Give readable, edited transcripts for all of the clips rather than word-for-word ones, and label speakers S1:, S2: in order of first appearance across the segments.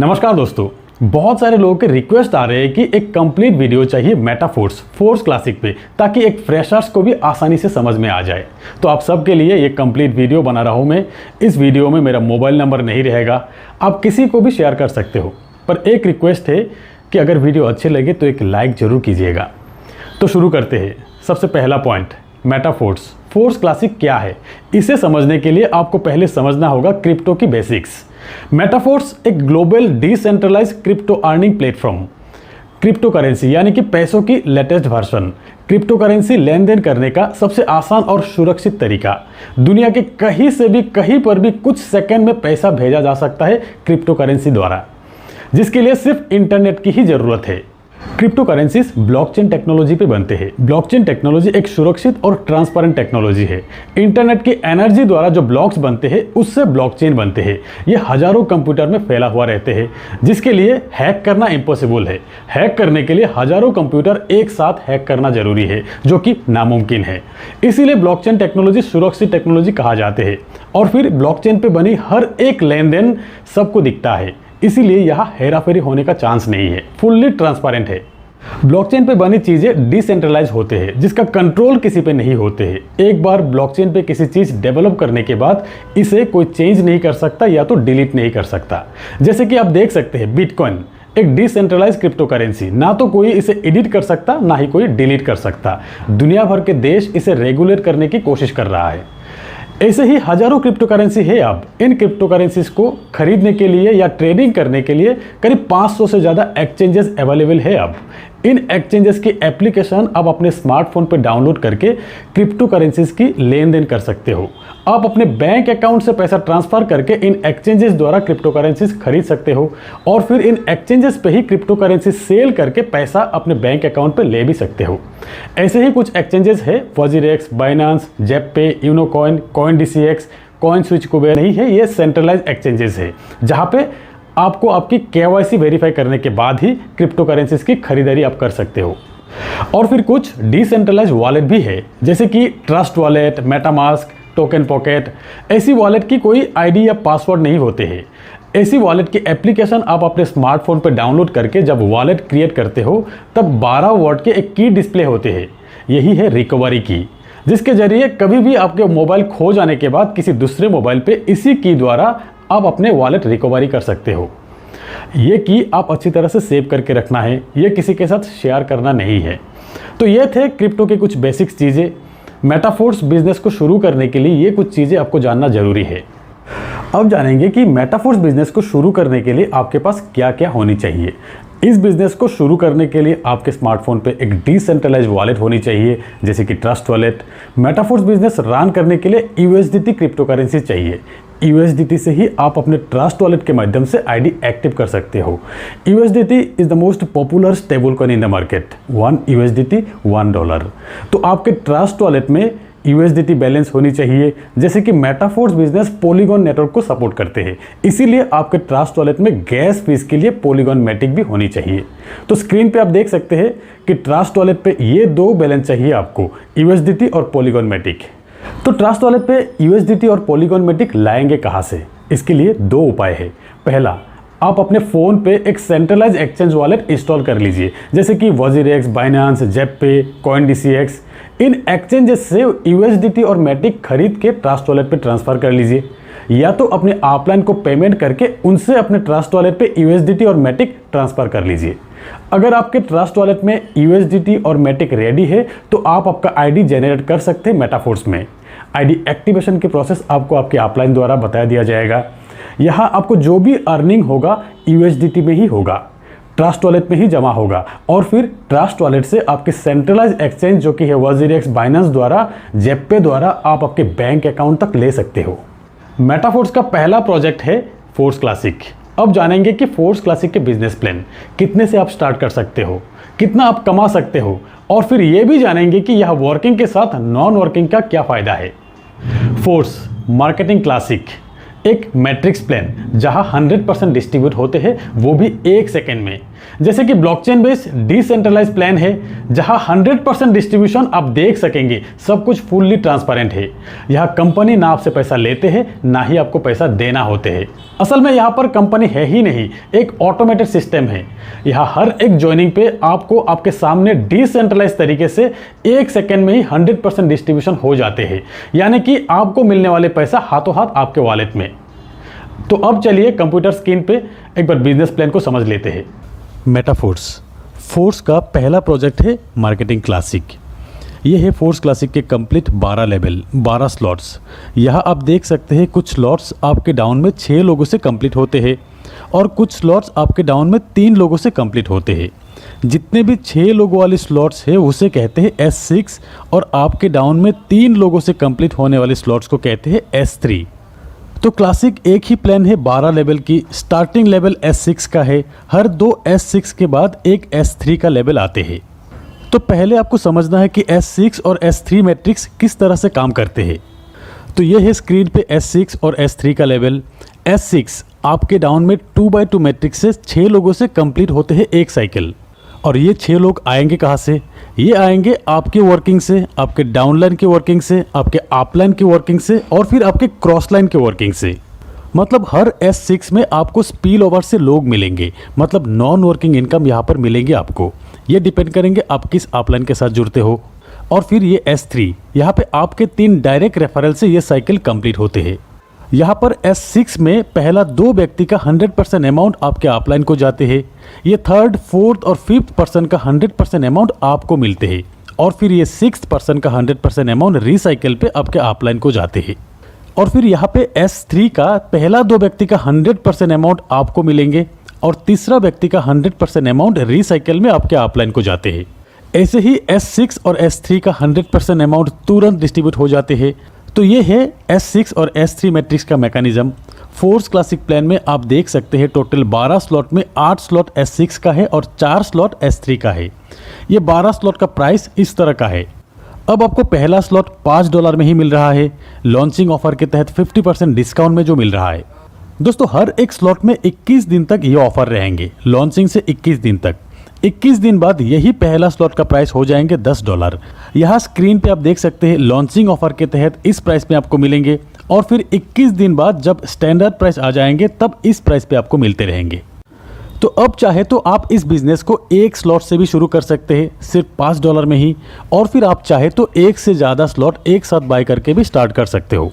S1: नमस्कार दोस्तों, बहुत सारे लोगों के रिक्वेस्ट आ रहे हैं कि एक कंप्लीट वीडियो चाहिए मेटाफोर्स फोर्स क्लासिक पे, ताकि एक फ्रेशर्स को भी आसानी से समझ में आ जाए। तो आप सबके लिए ये कंप्लीट वीडियो बना रहा हूँ मैं। इस वीडियो में मेरा मोबाइल नंबर नहीं रहेगा, आप किसी को भी शेयर कर सकते हो, पर एक रिक्वेस्ट है कि अगर वीडियो अच्छे लगे तो एक लाइक जरूर कीजिएगा। तो शुरू करते हैं। सबसे पहला पॉइंट, मेटाफोर्स फोर्स क्लासिक क्या है। इसे समझने के लिए आपको पहले समझना होगा क्रिप्टो की बेसिक्स। मेटाफोर्स एक global decentralize crypto earning platform, crypto currency यानी कि पैसों की लेटेस्ट वर्जन। क्रिप्टो करेंसी लेन देन करने का सबसे आसान और सुरक्षित तरीका। दुनिया के कहीं से भी कहीं पर भी कुछ सेकंड में पैसा भेजा जा सकता है क्रिप्टो करेंसी द्वारा, जिसके लिए सिर्फ इंटरनेट की ही जरूरत है। क्रिप्टो करेंसीज ब्लॉकचेन टेक्नोलॉजी पे बनते हैं। ब्लॉकचेन टेक्नोलॉजी एक सुरक्षित और ट्रांसपेरेंट टेक्नोलॉजी है। इंटरनेट की एनर्जी द्वारा जो ब्लॉक्स बनते हैं उससे ब्लॉकचेन बनते हैं। ये हजारों कंप्यूटर में फैला हुआ रहते हैं, जिसके लिए हैक करना इम्पॉसिबल है। हैक करने के लिए हजारों कंप्यूटर एक साथ हैक करना जरूरी है, जो कि नामुमकिन है। इसीलिए ब्लॉकचेन टेक्नोलॉजी सुरक्षित टेक्नोलॉजी कहा जाते हैं। और फिर ब्लॉकचेन पे बनी हर एक लेन देन सबको दिखता है, इसीलिए यहाँ हेराफेरी होने का चांस नहीं है, फुल्ली ट्रांसपेरेंट है। ब्लॉकचेन पे बनी चीजें डिसेंट्रलाइज होते हैं, जिसका कंट्रोल किसी पे नहीं होते हैं। एक बार ब्लॉकचेन पे किसी चीज डेवलप करने के बाद इसे कोई चेंज नहीं कर सकता या तो डिलीट नहीं कर सकता। जैसे कि आप देख सकते हैं, बिटकॉइन एक डिसेंट्रलाइज क्रिप्टो करेंसी, ना तो कोई इसे एडिट कर सकता ना ही कोई डिलीट कर सकता। दुनिया भर के देश इसे रेगुलेट करने की कोशिश कर रहा है। ऐसे ही हजारों क्रिप्टो करेंसी है। अब इन क्रिप्टो करेंसीज को खरीदने के लिए या ट्रेडिंग करने के लिए करीब 500 से ज़्यादा एक्सचेंजेस अवेलेबल है। अब इन एक्सचेंजेस की एप्लीकेशन आप अपने स्मार्टफोन पर डाउनलोड करके क्रिप्टो करेंसीज की लेन देन कर सकते हो। आप अपने बैंक अकाउंट से पैसा ट्रांसफर करके इन एक्सचेंजेस द्वारा क्रिप्टो करेंसीज खरीद सकते हो, और फिर इन एक्सचेंजेस पे ही क्रिप्टो करेंसी सेल करके पैसा अपने बैंक अकाउंट पे ले भी सकते हो। ऐसे ही कुछ एक्सचेंजेस है, WazirX, Binance, Zebpay, Unocoin, CoinDCX, CoinSwitch Kuber नहीं है। ये सेंट्रलाइज एक्सचेंजेस है, जहाँ पे आपको आपकी KYC वेरीफाई करने के बाद ही क्रिप्टो करेंसीज की खरीदारी आप कर सकते हो। और फिर कुछ डिसेंट्रलाइज वॉलेट भी है, जैसे कि trust wallet, MetaMask, token pocket. ऐसी वॉलेट की कोई आईडी या पासवर्ड नहीं होते हैं। ऐसी वॉलेट की एप्लीकेशन आप अपने स्मार्टफोन पर डाउनलोड करके जब वॉलेट क्रिएट करते हो तब 12 वर्ड के एक की डिस्प्ले होते हैं। यही है रिकवरी की, जिसके जरिए कभी भी आपके मोबाइल खो जाने के बाद किसी दूसरे मोबाइल पे इसी की द्वारा आप अपने वॉलेट रिकवरी कर सकते हो। ये की आप अच्छी तरह से सेव करके रखना है, ये किसी के साथ शेयर करना नहीं है। तो ये थे क्रिप्टो के कुछ बेसिक्स चीज़ें। मेटाफोर्स बिजनेस को शुरू करने के लिए ये कुछ चीज़ें आपको जानना जरूरी है। अब जानेंगे कि मेटाफोर्स बिजनेस को शुरू करने के लिए आपके पास क्या क्या होनी चाहिए। इस बिजनेस को शुरू करने के लिए आपके स्मार्टफोन पे एक डिसेंट्रलाइज वॉलेट होनी चाहिए, जैसे कि trust wallet. Metaforce business run करने के लिए USDT क्रिप्टो करेंसी चाहिए। USDT से ही आप अपने ट्रस्ट वॉलेट के माध्यम से आईडी एक्टिव कर सकते हो। USDT is the most popular stable coin in the market. 1 USDT $1। तो आपके ट्रस्ट वॉलेट में USDT बैलेंस होनी चाहिए। जैसे कि मेटाफोर्स बिजनेस पॉलीगॉन नेटवर्क को सपोर्ट करते हैं, इसीलिए आपके ट्रस्ट वॉलेट में गैस फीस के लिए पॉलीगॉन मैटिक भी होनी चाहिए। तो स्क्रीन पे आप देख सकते हैं कि ट्रस्ट वॉलेट पे ये 2 बैलेंस चाहिए आपको, USDT और पॉलीगॉन मैटिक। तो ट्रस्ट वॉलेट पे USDT और पॉलीगॉन मैटिक लाएंगे कहाँ से? इसके लिए 2 उपाय है। पहला, आप अपने फ़ोन पे एक सेंट्रलाइज एक्सचेंज वॉलेट इंस्टॉल कर लीजिए, जैसे कि वजीरेक्स, बाइनांस, जेपपे, CoinDCX। इन एक्सचेंजेस से USDT और मैटिक खरीद के ट्रस्ट वॉलेट पे ट्रांसफ़र कर लीजिए, या तो अपने ऑफलाइन को पेमेंट करके उनसे अपने ट्रस्ट वॉलेट पे USDT और मैटिक ट्रांसफ़र कर लीजिए। अगर आपके ट्रस्ट वॉलेट में USDT और मैटिक रेडी है तो आप आपका आईडी जनरेट कर सकते हैं मेटाफोर्स में। आईडी एक्टिवेशन की प्रोसेस आपको आपके ऑफलाइन द्वारा बताया दिया जाएगा। यहाँ आपको जो भी अर्निंग होगा USDT में ही होगा, ट्रस्ट वॉलेट में ही जमा होगा, और फिर ट्रस्ट वॉलेट से आपके सेंट्रलाइज एक्सचेंज जो कि है वजीरेक्स, बाइनांस द्वारा, जेपपे द्वारा आप आपके बैंक अकाउंट तक ले सकते हो। मेटाफोर्स का पहला प्रोजेक्ट है फोर्स क्लासिक। अब जानेंगे कि फोर्स क्लासिक के बिजनेस प्लान, कितने से आप स्टार्ट कर सकते हो, कितना आप कमा सकते हो, और फिर ये भी जानेंगे कि यह वर्किंग के साथ नॉन वर्किंग का क्या फ़ायदा है। फोर्स मार्केटिंग क्लासिक एक मैट्रिक्स प्लान, जहां 100% डिस्ट्रीब्यूट होते हैं, वो भी 1 सेकेंड में। जैसे कि ब्लॉकचेन बेस्ड डिसेंट्रलाइज प्लान है जहां 100% डिस्ट्रीब्यूशन आप देख सकेंगे, सब कुछ फुल्ली ट्रांसपेरेंट है। यह कंपनी ना आपसे पैसा लेते हैं ना ही आपको पैसा देना होते हैं। असल में यहाँ पर कंपनी है ही नहीं, एक ऑटोमेटेड सिस्टम है। यहाँ हर एक ज्वाइनिंग पे आपको आपके सामने डिसेंट्रलाइज तरीके से 1 सेकेंड में ही 100% डिस्ट्रीब्यूशन हो जाते हैं, यानी कि आपको मिलने वाले पैसा हाथों हाथ आपके वॉलेट में। तो अब चलिए कंप्यूटर स्क्रीन पे एक बार बिजनेस प्लान को समझ लेते हैं। मेटाफोर्स फोर्स का पहला प्रोजेक्ट है मार्केटिंग क्लासिक। ये है फोर्स क्लासिक के कंप्लीट 12 लेवल 12 स्लॉट्स। यहाँ आप देख सकते हैं कुछ स्लॉट्स आपके डाउन में 6 लोगों से कंप्लीट होते हैं और कुछ स्लॉट्स आपके डाउन में 3 लोगों से कंप्लीट होते हैं। जितने भी 6 लोगों वाले स्लॉट्स है उसे कहते हैं S6 और आपके डाउन में 3 लोगों से कंप्लीट होने वाले स्लॉट्स को कहते हैं S3। तो क्लासिक एक ही प्लान है 12 लेवल की। स्टार्टिंग लेवल S6 का है, हर 2 S6 के बाद एक S3 का लेवल आते हैं। तो पहले आपको समझना है कि S6 और S3 मैट्रिक्स किस तरह से काम करते हैं। तो ये है स्क्रीन पे S6 और S3 का लेवल। S6 आपके डाउन में 2x2 मैट्रिक्स से 6 लोगों से कंप्लीट होते हैं एक साइकिल। और ये 6 लोग आएंगे कहाँ से? ये आएंगे आपके वर्किंग से, आपके डाउनलाइन की वर्किंग से, आपके अपलाइन की वर्किंग से और फिर आपके क्रॉस लाइन की वर्किंग से। मतलब हर S6 में आपको स्पिल ओवर से लोग मिलेंगे, मतलब नॉन वर्किंग इनकम यहाँ पर मिलेंगे आपको। ये डिपेंड करेंगे आप किस अपलाइन के साथ जुड़ते हो। और फिर ये S3, यहाँ पे आपके 3 डायरेक्ट रेफरल से ये साइकिल कंप्लीट होते हैं। यहाँ पर S6 में पहला 2 व्यक्ति का 100% अमाउंट आपके अपलाइन को जाते हैं। ये 3rd, 4th और 5th पर्सन का 100% अमाउंट आपको मिलते हैं और फिर ये 6th पर्सन का 100% अमाउंट रिसाइकिल पे आपके अपलाइन को जाते हैं। और फिर यहाँ पे S3 का पहला 2 व्यक्ति का 100% अमाउंट आपको मिलेंगे और तीसरा व्यक्ति का 100% अमाउंट रिसाइकिल में आपके अपलाइन को जाते हैं। ऐसे ही S6 और S3 का 100% अमाउंट तुरंत डिस्ट्रीब्यूट हो जाते हैं। तो ये है S6 और S3 मैट्रिक्स का मैकेनिज्म। फोर्स क्लासिक प्लान में आप देख सकते हैं टोटल 12 स्लॉट में 8 स्लॉट S6 का है और 4 स्लॉट S3 का है। ये 12 स्लॉट का प्राइस इस तरह का है। अब आपको पहला स्लॉट $5 में ही मिल रहा है, लॉन्चिंग ऑफर के तहत 50% डिस्काउंट में जो मिल रहा है। दोस्तों हर एक स्लॉट में 21 दिन तक ये ऑफर रहेंगे, लॉन्चिंग से 21 दिन तक। 21 दिन बाद यही पहला स्लॉट का प्राइस हो जाएंगे $10। यहाँ स्क्रीन पे आप देख सकते हैं लॉन्चिंग ऑफर के तहत इस प्राइस में आपको मिलेंगे और फिर 21 दिन बाद जब स्टैंडर्ड प्राइस आ जाएंगे तब इस प्राइस पे आपको मिलते रहेंगे। तो अब चाहे तो आप इस बिजनेस को एक स्लॉट से भी शुरू कर सकते हैं सिर्फ $5 में ही, और फिर आप चाहे तो एक से ज़्यादा स्लॉट एक साथ बाय करके भी स्टार्ट कर सकते हो।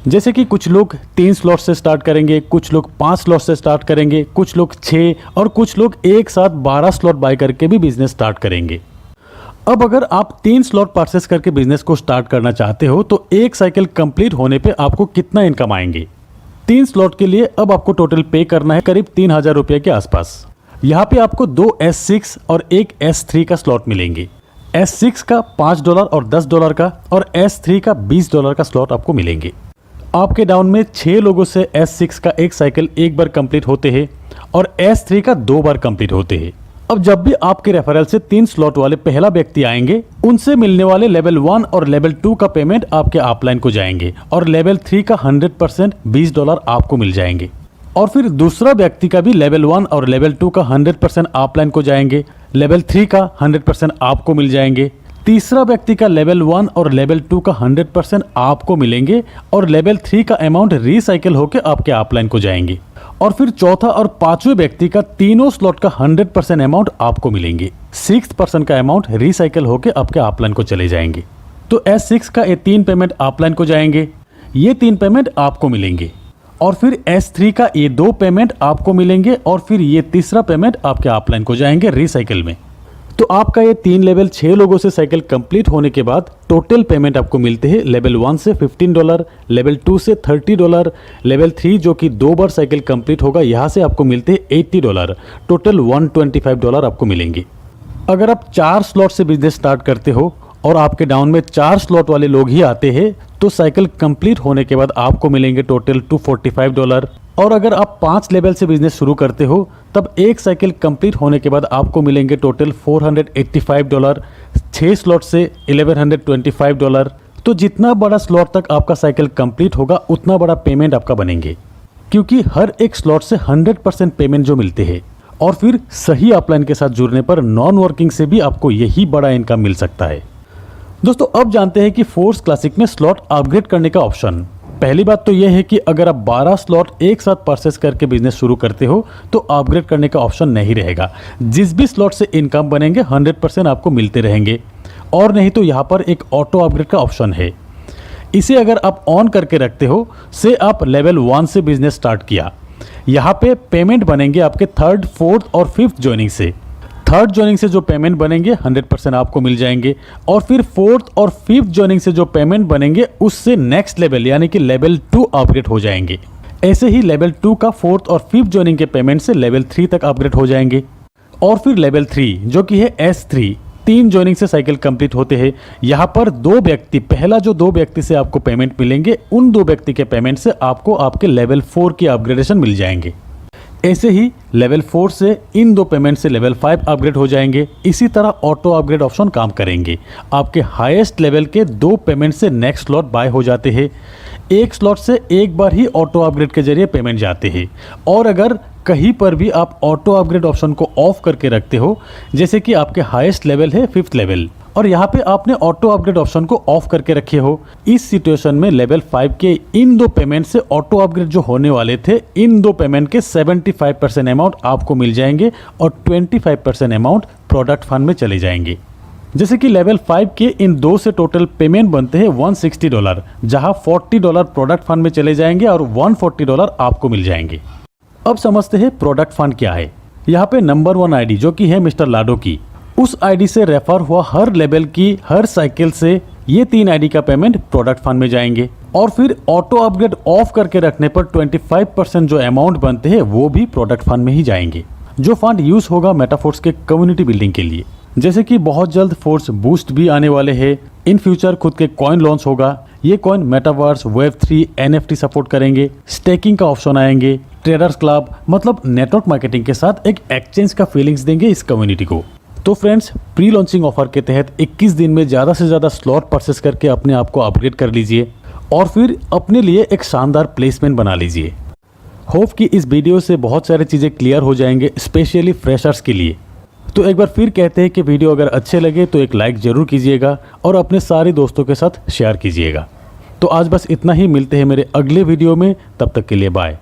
S1: जैसे कि कुछ लोग 3 स्लॉट से स्टार्ट करेंगे, कुछ लोग 5 स्लॉट से स्टार्ट करेंगे, कुछ लोग 6 और कुछ लोग एक साथ 12 स्लॉट बाय करके भी बिजनेस स्टार्ट करेंगे। अब अगर आप 3 स्लॉट परचेस करके बिजनेस को स्टार्ट करना चाहते हो तो एक साइकिल कंप्लीट होने पे आपको कितना इनकम आएंगे? 3 स्लॉट के लिए अब आपको टोटल पे करना है करीब 3000 रुपये के आसपास। यहाँ पे आपको 2 S6 और एक S3 का स्लॉट मिलेंगे। S6 का $5 और $10 का और S3 का $20 का स्लॉट आपको मिलेंगे। आपके डाउन में 6 लोगों से S6 का एक साइकिल एक बार कंप्लीट होते हैं और S3 का 2 बार कंप्लीट होते हैं। अब जब भी आपके रेफरल से 3 स्लॉट वाले पहला व्यक्ति आएंगे, उनसे मिलने वाले लेवल 1 और लेवल 2 का पेमेंट आपके अपलाइन को जाएंगे और लेवल 3 का 100% $20 आपको मिल जाएंगे। और फिर दूसरा व्यक्ति का भी लेवल 1 और लेवल 2 का 100% अपलाइन को जाएंगे, लेवल 3 का 100% आपको मिल जाएंगे। तीसरा व्यक्ति का लेवल 1 और लेवल 2 का 100% आपको मिलेंगे और लेवल 3 का अमाउंट रिसाइकिल होकर आपके अपलाइन को जाएंगे। और फिर चौथा और पांचवें व्यक्ति का तीनों स्लॉट का 100% अमाउंट आपको मिलेंगे। 6th पर्सन का अमाउंट रिसाइकिल होकर आपके अपलाइन को चले जाएंगे। तो S6 का ये 3 पेमेंट अपलाइन को जाएंगे, ये 3 पेमेंट आपको मिलेंगे। और फिर S3 का ये 2 पेमेंट आपको मिलेंगे और फिर ये तीसरा पेमेंट आपके अपलाइन को जाएंगे रिसाइकिल में। तो आपका ये 3 लेवल 6 लोगों से साइकिल कंप्लीट होने के बाद टोटल पेमेंट आपको मिलते हैं लेवल 1 से $15, लेवल 2 से $30, लेवल 3 जो कि 2 बार साइकिल कंप्लीट होगा यहाँ से आपको मिलते हैं $80, टोटल $125 आपको मिलेंगे। अगर आप 4 स्लॉट से बिजनेस स्टार्ट करते हो और आपके डाउन में 4 स्लॉट वाले लोग ही आते हैं तो साइकिल कंप्लीट होने के बाद आपको मिलेंगे टोटल $245। और अगर आप 5 लेवल से बिजनेस शुरू करते हो तब एक साइकिल कंप्लीट होने के बाद आपको मिलेंगे टोटल $485। 6 स्लॉट से $1125। तो जितना बड़ा स्लॉट तक आपका साइकिल कंप्लीट होगा उतना बड़ा पेमेंट आपका बनेंगे, क्योंकि हर एक स्लॉट से 100% पेमेंट जो मिलते हैं। और फिर सही अपलाइन के साथ जुड़ने पर नॉन वर्किंग से भी आपको यही बड़ा इनकम मिल सकता है। दोस्तों अब जानते हैं कि फोर्स क्लासिक में स्लॉट अपग्रेड करने का ऑप्शन। पहली बात तो यह है कि अगर आप 12 स्लॉट एक साथ परचेस करके बिजनेस शुरू करते हो तो अपग्रेड करने का ऑप्शन नहीं रहेगा। जिस भी स्लॉट से इनकम बनेंगे 100% आपको मिलते रहेंगे। और नहीं तो यहाँ पर एक ऑटो अपग्रेड का ऑप्शन है, इसे अगर आप ऑन करके रखते हो से आप लेवल 1 से बिजनेस स्टार्ट किया, यहाँ पे पेमेंट बनेंगे आपके 3rd, 4th और 5th ज्वाइनिंग से। 3rd ज्वाइनिंग से जो पेमेंट बनेंगे 100% आपको मिल जाएंगे और फिर 4th और 5th ज्वाइनिंग से जो पेमेंट बनेंगे उससे नेक्स्ट लेवल यानी कि लेवल 2 अपग्रेड हो जाएंगे। ऐसे ही लेवल 2 का 4th और 5th ज्वाइनिंग के पेमेंट से लेवल 3 तक अपग्रेड हो जाएंगे। और फिर लेवल 3 जो कि है S3, 3 ज्वाइनिंग से साइकिल कंप्लीट होते हैं। यहाँ पर 2 व्यक्ति, पहला जो 2 व्यक्ति से आपको पेमेंट मिलेंगे उन 2 व्यक्ति के पेमेंट से आपको आपके लेवल 4 की अपग्रेडेशन मिल जाएंगे। ऐसे ही लेवल 4 से इन 2 पेमेंट से लेवल 5 अपग्रेड हो जाएंगे। इसी तरह ऑटो अपग्रेड ऑप्शन काम करेंगे। आपके हाईएस्ट लेवल के 2 पेमेंट से नेक्स्ट स्लॉट बाय हो जाते हैं। एक स्लॉट से एक बार ही ऑटो अपग्रेड के जरिए पेमेंट जाते हैं। और अगर कहीं पर भी आप ऑटो अपग्रेड ऑप्शन को ऑफ करके रखते हो, जैसे कि आपके हाईएस्ट लेवल है 5th लेवल और यहाँ पे आपने ऑटो अपग्रेड ऑप्शन को ऑफ करके रखे हो, इस सिचुएशन में लेवल 5 के इन 2 पेमेंट से ऑटो अपग्रेड जो होने वाले थे, इन 2 पेमेंट के 75% अमाउंट आपको मिल जाएंगे और 25% अमाउंट प्रोडक्ट फंड में चले जाएंगे। जैसे कि लेवल 5 के इन 2 से टोटल पेमेंट बनते हैं $160, जहां $40 प्रोडक्ट फंड में चले जाएंगे और $140 आपको मिल जाएंगे। अब समझते हैं प्रोडक्ट फंड क्या है। यहाँ पे नंबर 1 आईडी जो कि है मिस्टर लाडो की, उस आईडी से रेफर हुआ हर लेवल की हर साइकिल से ये 3 आईडी का पेमेंट प्रोडक्ट फंड में जाएंगे। और फिर ऑटो अपग्रेड ऑफ करके रखने पर 25% जो अमाउंट बनते हैं वो भी प्रोडक्ट फंड में ही जाएंगे, जो फंड यूज होगा मेटाफोर्स के कम्युनिटी बिल्डिंग के लिए। जैसे कि बहुत जल्द फोर्स बूस्ट भी आने वाले हैं। इन फ्यूचर खुद के कॉइन लॉन्च होगा। ये coin metaverse, Web3, NFT support करेंगे। स्टेकिंग का ऑप्शन आएंगे। ट्रेडर्स क्लब मतलब नेटवर्क मार्केटिंग के साथ एक एक्सचेंज का फीलिंग्स देंगे इस कम्युनिटी को। तो फ्रेंड्स, प्री लॉन्चिंग ऑफर के तहत 21 दिन में ज़्यादा से ज़्यादा स्लॉट परचेस करके अपने आप को अपग्रेड कर लीजिए और फिर अपने लिए एक शानदार प्लेसमेंट बना लीजिए। होप कि इस वीडियो से बहुत सारी चीज़ें क्लियर हो जाएंगे, स्पेशली फ्रेशर्स के लिए। तो एक बार फिर कहते हैं कि वीडियो अगर अच्छे लगे तो एक लाइक ज़रूर कीजिएगा और अपने सारे दोस्तों के साथ शेयर कीजिएगा। तो आज बस इतना ही, मिलते हैं मेरे अगले वीडियो में, तब तक के लिए बाय।